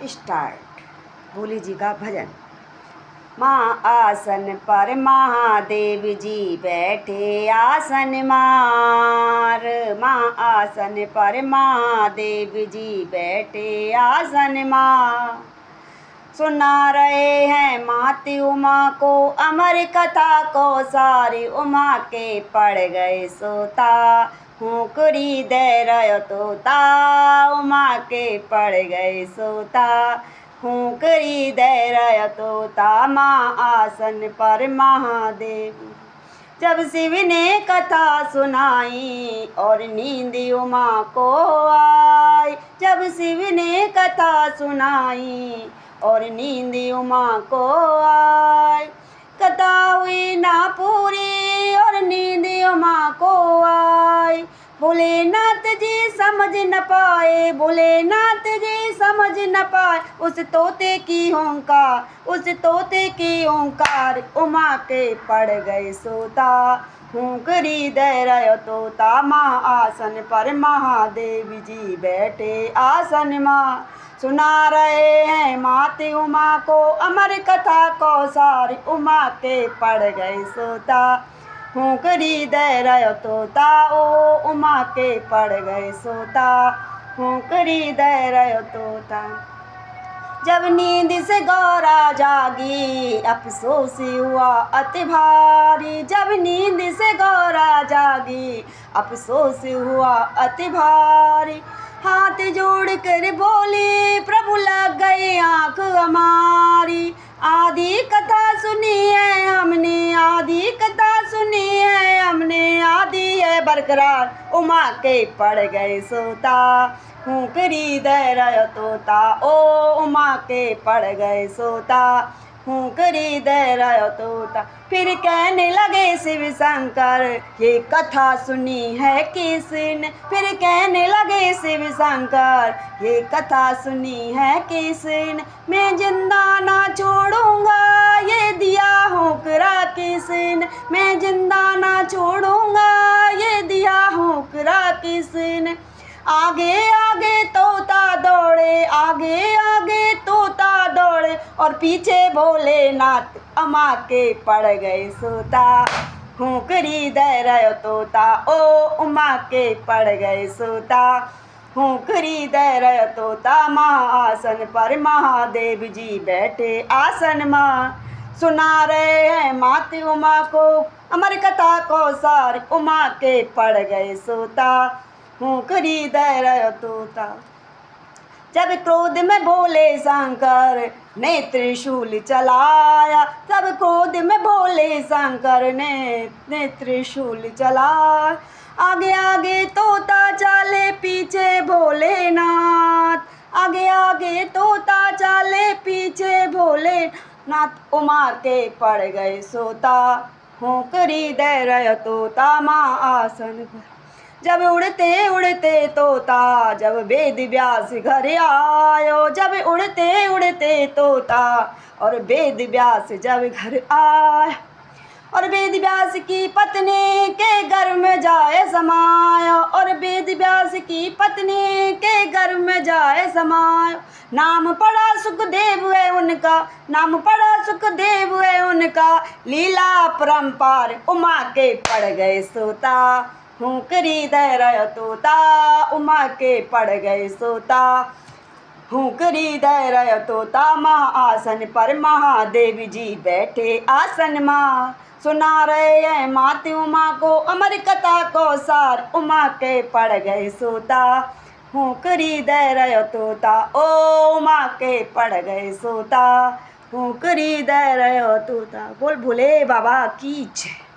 Start. Bhole ji का भजन। माँ आसन पर महादेव जी बैठे आसन मार। माँ आसन पर महादेव जी बैठे आसन मार। सुना रहे हैं माती उमा को अमर कथा को सारी उमा के पड़ गए सोता। हुकरी दे रयो तोता उमा के पड़ गए सोता। हुकरी दे रयो तोता माँ आसन पर महादेव। जब शिव ने कथा सुनाई और नींद उमा को आई। जब शिव ने कथा सुनाई और नींद उमा को आई। कथा हुई ना पूरी और नींद उमा को आई। भोलेनाथ जी समझ न पाए। भोलेनाथ जी समझ न पाए उस तोते की हुंकार। उस तोते की हुंकार उमा के पड़ गए सोता। हुंकरी दे रयो तोता माँ आसन पर महादेव जी बैठे आसन माँ। सुना रहे हैं माती उमा को अमर कथा को सारी उमा के पड़ गए सोता। हुंकरी दे रयो तोता ओ उमा के पड़ गए सोता। हुंकरी दे रयो तोता। जब नींद से गौरा जागी अफसोस हुआ अति भारी। जब नींद से गौरा जागी अफसोस हुआ अति भारी। हाथ जोड़ कर बोली प्रभु लग गई आँख हमारी। आधी कथा सुनी है हमने। आधी कथा सुनी है हमने। आधी है बरकरार उमा के पड़ गए सोता। हुंकरी दे रयो तोता ओ उमा के पड़ गए सोता। हुंकरी दे रयो तोता। फिर कहने लगे शिव शंकर ये कथा सुनी है किसने। फिर कहने लगे शिव शंकर ये कथा सुनी है किसने। मैं जिंदा ना छोड़ूंगा ये दिया होकरा किसने। मैं जिंदा ना छोड़ूंगा ये दिया होकरा किसने। आगे आगे तोता दौड़े। आगे आगे तोता दौड़े और पीछे भोलेनाथ अमा के पड़ गए सोता। हुंकरी दे रयो तोता ओ उमा के पड़ गए सोता। हुंकरी दे रयो तोता माँ आसन पर महादेव जी बैठे आसन माँ। सुना रहे हैं माती उमा को अमर कथा को सारी उमा के पड़ गए सोता। हुंकरी दे रयो तोता। जब क्रोध में भोले शंकर ने त्रिशूल चलाया। जब क्रोध में भोले शंकर ने त्रिशूल चलाया। आगे आगे तोता चाले पीछे भोलेनाथ। आगे आगे तोता चाले पीछे भोलेनाथ उमा के पड़ गए सोता। हुंकरी दे रयो तोता माँ आसन पर। जब उड़ते उड़ते तोता जब वेद व्यास घर आयो। जब उड़ते उड़ते तोता और वेद व्यास जब घर आया। और वेद व्यास की पत्नी के घर में जाए समायो। और वेद व्यास की पत्नी के घर में जाए समायो। नाम पड़ा सुखदेव है उनका। नाम पड़ा सुखदेव है उनका। लीला परंपार उमा के पड़ गए सोता। हुंकरी दे रयो तोता उमा के पड़ गए सोता। हुंकरी दे रयो तोता माँ आसन पर महादेव जी बैठे आसन माँ। सुना रहे हैं माती उमा को अमर कथा को सार उमा के पड़ गए सोता। हुंकरी दे रयो तोता ओ उमा के पड़ गए सोता। हुंकरी दे रयो तोता। बोल भोले बाबा की जय।